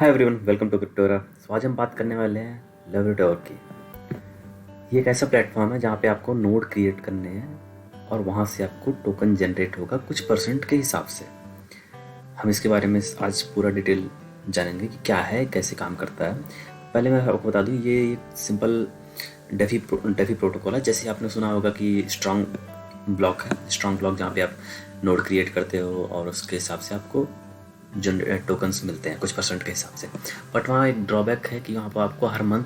Hi everyone, welcome to Cryptora. तो आज हम बात करने वाले हैं लेवरेटोर की। ये एक ऐसा प्लेटफॉर्म है जहाँ पे आपको नोड क्रिएट करने हैं और वहाँ से आपको टोकन जनरेट होगा कुछ परसेंट के हिसाब से। हम इसके बारे में आज पूरा डिटेल जानेंगे कि क्या है, कैसे काम करता है। पहले मैं आपको बता दूँ, ये एक सिंपल डेफी प्रोटोकॉल है। जैसे आपने सुना होगा कि स्ट्रॉन्ग ब्लॉक है, स्ट्रॉन्ग ब्लॉक जहाँ पे आप नोड क्रिएट करते हो और उसके हिसाब से आपको जनरेट टोकन्स मिलते हैं कुछ परसेंट के हिसाब से। बट वहाँ एक ड्रॉबैक है कि वहाँ पर आपको हर मंथ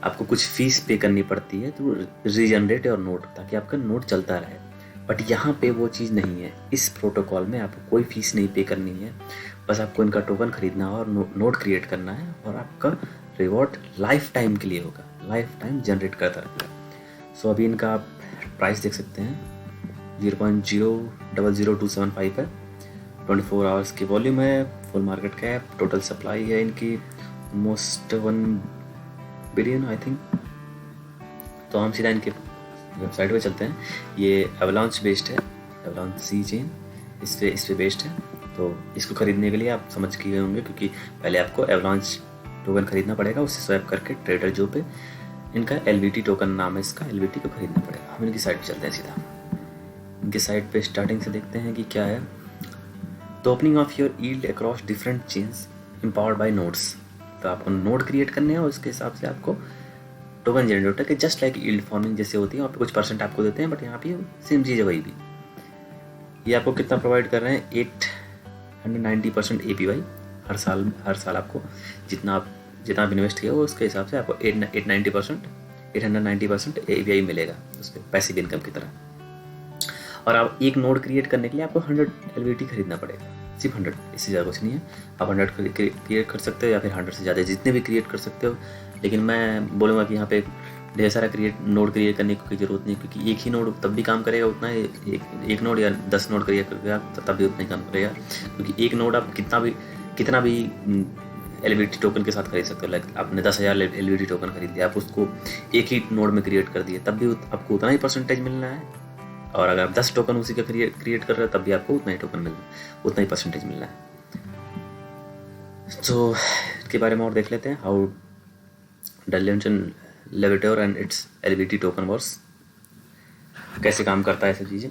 आपको कुछ फीस पे करनी पड़ती है तो रीजनरेट और नोड, ताकि आपका नोड चलता रहे। बट यहाँ पे वो चीज़ नहीं है। इस प्रोटोकॉल में आपको कोई फीस नहीं पे करनी है, बस आपको इनका टोकन खरीदना और नोड क्रिएट करना है और आपका रिवॉर्ड लाइफ टाइम के लिए होगा, लाइफ टाइम जनरेट करता रहेगा। सो अभी इनका आप प्राइस देख सकते हैं, 0.000275 है, 24 आवर्स की वॉल्यूम है, full market cap, total supply है इनकी ऑलमोस्ट 1 बिलियन आई थिंक। तो हम सीधा इनके वेबसाइट पे चलते हैं। ये एवलांच बेस्ड है, एवलांच सी चेन इस पे बेस्ड है। तो इसको खरीदने के लिए आप समझ गए होंगे, क्योंकि पहले आपको एवलांच टोकन खरीदना पड़ेगा, उससे स्वैप करके ट्रेडर जो पे इनका LVT टोकन नाम है, इसका LVT को खरीदना पड़ेगा। हम इनकी साइट पे चलते हैं सीधा। इनकी साइट पे स्टार्टिंग से देखते हैं कि क्या है। तो opening of your yield across different chains empowered bye nodes. तो आपको नोड क्रिएट करने हैं और उसके हिसाब से आपको टोकन जनरेट होता है कि जस्ट लाइक यील्ड फार्मिंग जैसे होती है, वहाँ पे कुछ परसेंट आपको देते हैं। बट यहाँ पे सेम चीज़ है वही भी। ये आपको कितना प्रोवाइड कर रहे हैं, 890% APY हर साल आपको जितना आप इन्वेस्ट किया हो उसके हिसाब से आपको 890% APY मिलेगा उस पर पैसिव इनकम की तरह। और आप एक नोड क्रिएट करने के लिए आपको 100 LVT खरीदना पड़ेगा, सिर्फ 100, इससे ज़्यादा कुछ नहीं है। आप 100 क्रिएट कर सकते हो या फिर 100 से ज़्यादा जितने भी क्रिएट कर सकते हो। लेकिन मैं बोलूँगा कि यहाँ पे ढेर सारा नोड क्रिएट करने की ज़रूरत नहीं, क्योंकि एक ही नोड तब भी काम करेगा उतना ही, एक नोड या 10 नोड क्रिएट करेगा तब भी उतना ही काम करेगा। क्योंकि एक नोड आप कितना भी LVT टोकन के साथ खरीद सकते हो। लाइक आपने 10,000 LVT टोकन खरीद लिया, आप उसको एक ही नोड में क्रिएट कर दिए, तब भी आपको उतना ही परसेंटेज मिलना है। और अगर आप 10 टोकन उसी का क्रिएट कर रहे हो तब भी आपको उतना ही टोकन उतना ही परसेंटेज मिलना है। तो इसके बारे में और देख लेते हैं, how dimension Levitor and its LVT token verse, कैसे काम करता है सब चीज़ें।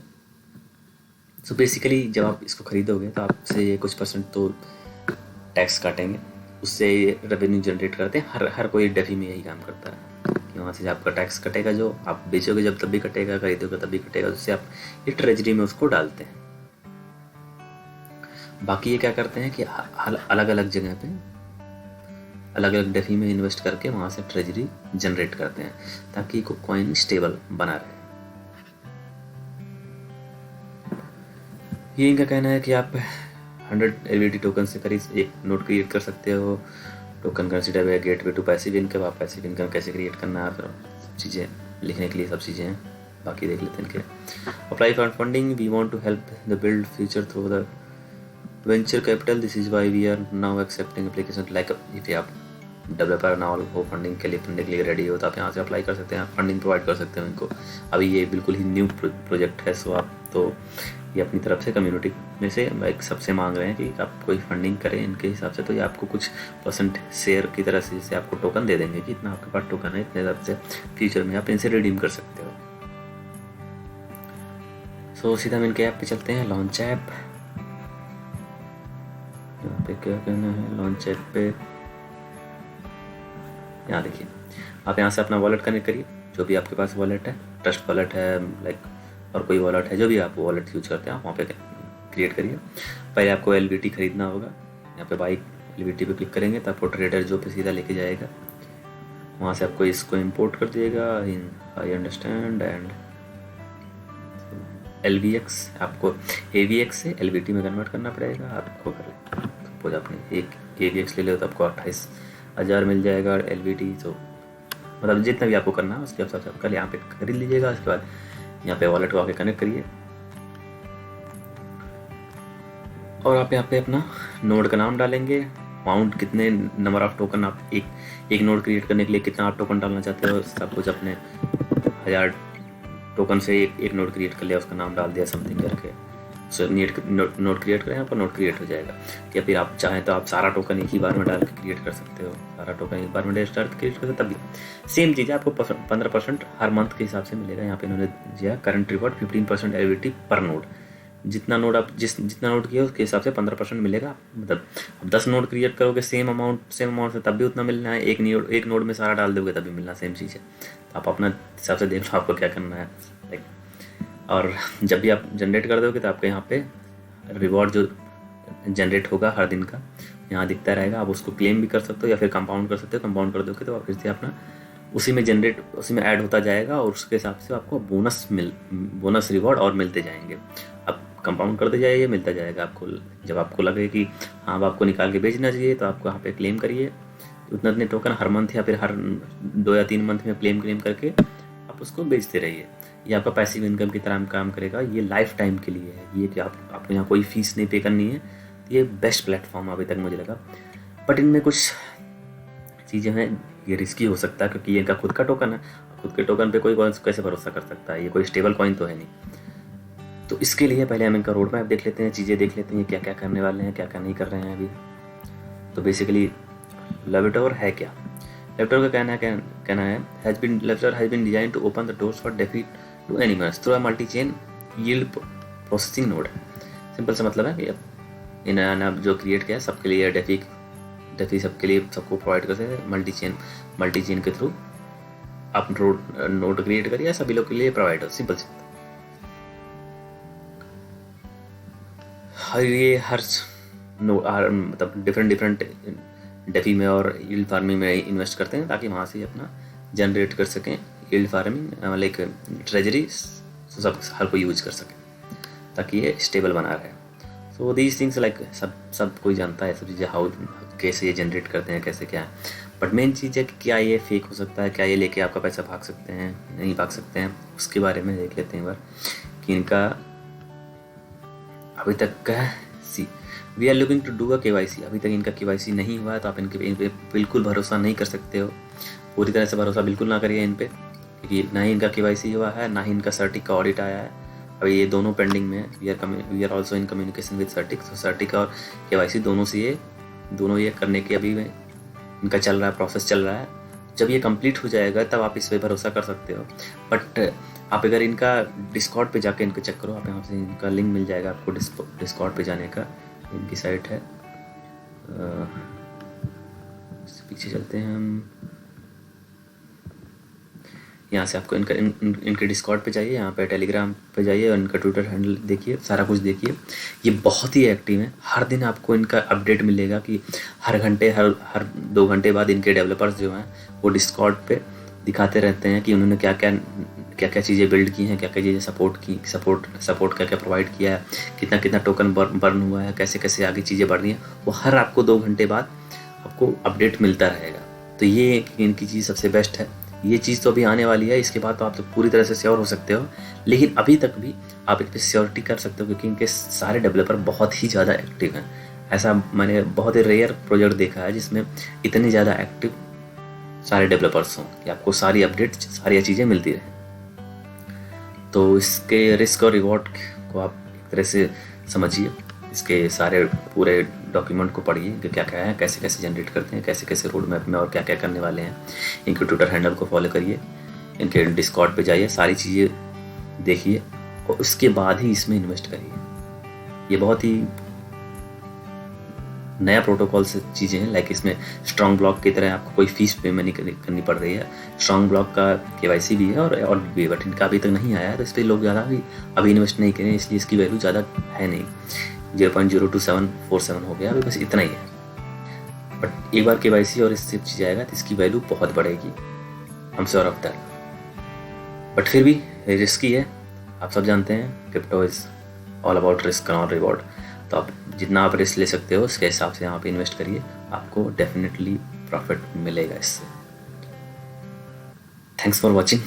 सो बेसिकली जब आप इसको खरीदोगे तो आपसे कुछ परसेंट तो टैक्स काटेंगे, उससे रेवेन्यू जनरेट करते हैं। हर कोई डेफी में यही काम करता है कि वहाँ से आपका टैक्स कटेगा, जो आप बेचोगे जब तब भी कटेगा, खरीदोगे तब भी कटेगा, उससे आप ये ट्रेजरी में उसको डालते हैं। बाकी ये क्या करते हैं कि अलग अलग जगह पे अलग अलग डेफी में इन्वेस्ट करके वहाँ से ट्रेजरी जनरेट करते हैं, ताकि कॉइन स्टेबल बना रहे। ये इनका कहना है कि आप 100 LVT टोकन से करीब एक नोट क्रिएट कर सकते हो। टोकन कंसिडर है गेटवे टू पैसिव इनकम। आप पैसिव इनकम कैसे क्रिएट करना है, फिर सब चीज़ें लिखने के लिए सब चीज़ें हैं, बाकी देख लेते हैं इनके। Apply for funding, we want to help the build future through the venture capital, this is why we are now accepting application. Like if आप डेवलपर ना हो फंडिंग के लिए रेडी हो तो आप यहाँ से अप्लाई कर सकते हैं, फंडिंग प्रोवाइड कर सकते हैं इनको। अभी ये बिल्कुल ही न्यू प्रोजेक्ट है, सो आप तो ये अपनी तरफ से कम्युनिटी में से एक सबसे मांग रहे हैं कि आप कोई फंडिंग करें इनके हिसाब से। तो ये आपको कुछ परसेंट शेयर की तरह से जैसे आपको टोकन दे देंगे कि इतना आपके पास टोकन है, इतने हिसाब से फ्यूचर में आप इनसे रिडीम कर सकते हो। सो सीधा हम इनके ऐप पे चलते हैं, लॉन्च ऐप। यहाँ पे क्या करना है, लॉन्च ऐप पे यहाँ देखिए, आप यहाँ से अपना वॉलेट कनेक्ट करिए, जो भी आपके पास वॉलेट है, ट्रस्ट वॉलेट है लाइक, और कोई वॉलेट है, जो भी आप वॉलेट यूज करते हैं आप वहाँ पे क्रिएट करिए। पहले आपको LVT खरीदना होगा, यहाँ पे बाई LVT पे क्लिक करेंगे तो आपको ट्रेडर जो पे सीधा लेके जाएगा, वहाँ से आपको इसको इंपोर्ट कर दिएगा इन आई अंडरस्टैंड एंड LVX। आपको AVX से LVT में कन्वर्ट करना पड़ेगा। आपको सपोज आपने एक AVX ले लो तो आपको 28,000 मिल जाएगा LVT। तो मतलब जितना भी आपको करना है उसके हिसाब से आप कल यहाँ पे खरीद लीजिएगा। उसके बाद यहाँ पे वॉलेट को आके कनेक्ट करिए और आप यहाँ पे अपना नोड का नाम डालेंगे, अमाउंट, कितने नंबर ऑफ टोकन आप एक नोड क्रिएट करने के लिए कितना आप टोकन डालना चाहते हो, सब कुछ अपने 1000 टोकन से एक नोड क्रिएट कर लिया, उसका नाम डाल दिया समथिंग करके। नोड क्रिएट करें, आपका नोड क्रिएट हो जाएगा। या फिर आप चाहें तो आप सारा टोकन एक ही बार में डाल के क्रिएट कर सकते हो, सारा टोकन एक बार में क्रिएट कर सकते हो, तब भी सेम चीज़ है। आपको 15% हर मंथ के हिसाब से मिलेगा। यहाँ पे इन्होंने दिया करंट रिवॉर्ड 15% एलिजिबिलिटी पर नोड। जितना नोड आप जितना नोड किया उसके हिसाब से 15% मिलेगा। मतलब अब 10 नोड क्रिएट करोगे सेम अमाउंट से तब भी उतना मिलना है। एक नोड में सारा डाल दोगे तब भी मिलना, सेम चीज़ है। तो आप अपना हिसाब से देख लो आपको क्या करना है। लाइक और जब भी आप जनरेट कर दोगे तो आपके यहाँ पे रिवॉर्ड जो जनरेट होगा हर दिन का यहाँ दिखता रहेगा। आप उसको क्लेम भी कर सकते हो या फिर कंपाउंड कर सकते हो। कंपाउंड कर दोगे तो आप फिर से अपना उसी में ऐड होता जाएगा और उसके हिसाब से आपको बोनस रिवॉर्ड और मिलते जाएंगे। आप कंपाउंड करते जाइए, मिलता जाएगा आपको। जब आपको लगे कि हाँ अब आपको निकाल के बेचना चाहिए तो आपको यहाँ पे क्लेम करिए उतने टोकन हर मंथ या फिर हर 2 या 3 मंथ में क्लेम करके आप उसको बेचते रहिए। ये आपका पैसिव इनकम की तरह काम करेगा। ये लाइफ टाइम के लिए है, ये कि आपको यहाँ कोई फीस नहीं पे करनी है। ये बेस्ट प्लेटफॉर्म अभी तक मुझे लगा, बट इनमें कुछ चीज़ें हैं, ये रिस्की हो सकता है क्योंकि ये इनका खुद का टोकन है। खुद के टोकन पे कोई कैसे भरोसा कर सकता है, ये कोई स्टेबल कॉइन तो है नहीं। तो इसके लिए पहले हम इनका रोड मैप देख लेते हैं, चीज़ें देख लेते हैं क्या क्या करने वाले हैं, क्या क्या नहीं कर रहे हैं अभी। तो बेसिकली लेविटोर है क्या? लेविटोर का कहना है Levitor has been design to open the doors for DeFi to animals through a multi chain yield processing node. Simple सा मतलब है कि इन्होंने जो क्रिएट किया है सबके लिए डेफी सबके लिए सबको प्रोवाइड कर सकते हैं। मल्टी चेन के थ्रू आप नोड क्रिएट करिए, सभी लोग के लिए प्रोवाइड हो। सिंपल सा हर मतलब डिफरेंट डेफी में और यील्ड फार्मिंग में इन्वेस्ट करते हैं ताकि वहाँ से अपना जनरेट कर सकें यील्ड फार्मिंग लाइक ट्रेजरी, सब हर कोई यूज कर सके ताकि ये स्टेबल बना रहे। सो दीज थिंग्स लाइक सब कोई जानता है सब चीज़ें हाउ कैसे ये जनरेट करते हैं, कैसे क्या है। बट मेन चीज़ है कि क्या ये फेक हो सकता है, क्या ये लेके आपका पैसा भाग सकते हैं, नहीं भाग सकते हैं, उसके बारे में देख लेते हैं एक बार कि इनका अभी तक का we are looking to do a KYC। अभी तक इनका KYC नहीं हुआ है तो आप इन पे बिल्कुल भरोसा नहीं कर सकते हो। पूरी तरह से भरोसा बिल्कुल ना करिए इन पे, क्योंकि ना ही इनका KYC हुआ है, ना ही इनका सर्टिक का ऑडिट आया है। अभी ये दोनों पेंडिंग में है। We are also in communication with CertiK. तो सर्टिक और KYC दोनों ये करने के अभी में इनका चल रहा है, प्रोसेस चल रहा है। जब ये कंप्लीट हो जाएगा तब आप इस पर भरोसा कर सकते हो। बट आप अगर इनका डिस्कॉर्ड पे जाके इनको चेक करो, आप यहाँ से इनका लिंक मिल जाएगा आपको डिस्कॉर्ड पे जाने का। इनकी साइट है, पीछे चलते हैं हम। यहाँ से आपको इनके डिस्कॉर्ड पे जाइए, यहाँ पे टेलीग्राम पे जाइए और इनका ट्विटर हैंडल देखिए, सारा कुछ देखिए। ये बहुत ही एक्टिव है। हर दिन आपको इनका अपडेट मिलेगा कि हर 2 घंटे बाद इनके डेवलपर्स जो हैं वो डिस्कॉर्ड पे दिखाते रहते हैं कि उन्होंने क्या क्या चीज़ें बिल्ड की हैं, क्या क्या चीज़ें सपोर्ट क्या क्या प्रोवाइड किया है, कितना टोकन बर्न हुआ है, कैसे आगे चीज़ें बढ़ रही हैं। वो हर आपको 2 घंटे बाद आपको अपडेट मिलता रहेगा। तो ये इनकी चीज़ सबसे बेस्ट है। ये चीज़ तो अभी आने वाली है, इसके बाद तो आप तो पूरी तरह से श्योर हो सकते हो, लेकिन अभी तक भी आप इस पर श्योरिटी कर सकते हो क्योंकि इनके सारे डेवलपर बहुत ही ज़्यादा एक्टिव हैं। ऐसा मैंने बहुत ही रेयर प्रोजेक्ट देखा है जिसमें इतनी ज़्यादा एक्टिव सारे डेवलपर्स हों कि आपको सारी अपडेट सारी चीज़ें मिलती रहे। तो इसके रिस्क और रिवॉर्ड को आप एक तरह से समझिए, इसके सारे पूरे डॉक्यूमेंट को पढ़िए कि क्या क्या है, कैसे जनरेट करते हैं, कैसे रोड मैप में और क्या क्या करने वाले हैं। इनके ट्विटर हैंडल को फॉलो करिए, इनके डिस्कॉर्ड पे जाइए, सारी चीज़ें देखिए और उसके बाद ही इसमें इन्वेस्ट करिए। ये बहुत ही नया प्रोटोकॉल से चीज़ें हैं। लाइक इसमें स्ट्रॉन्ग ब्लॉक की तरह आपको कोई फीस पेमेंट नहीं करनी पड़ रही है। स्ट्रॉन्ग ब्लॉक का KYC भी है और भी, बट इनका अभी तक नहीं आया है तो इस पर लोग ज़्यादा अभी इन्वेस्ट नहीं करें, इसलिए इसकी वैल्यू ज़्यादा है नहीं। 0.02747 हो गया अभी, बस इतना ही है। बट एक बार KYC और इससे चीज़ आएगा तो इसकी वैल्यू बहुत बढ़ेगी, I am sure of that. But फिर भी रिस्की है, आप सब जानते हैं crypto is all about risk और रिवॉर्ड। तो आप जितना आप रिस्क ले सकते हो उसके हिसाब से आप इन्वेस्ट करिए, आपको डेफिनेटली प्रॉफिट मिलेगा इससे। Thanks for watching.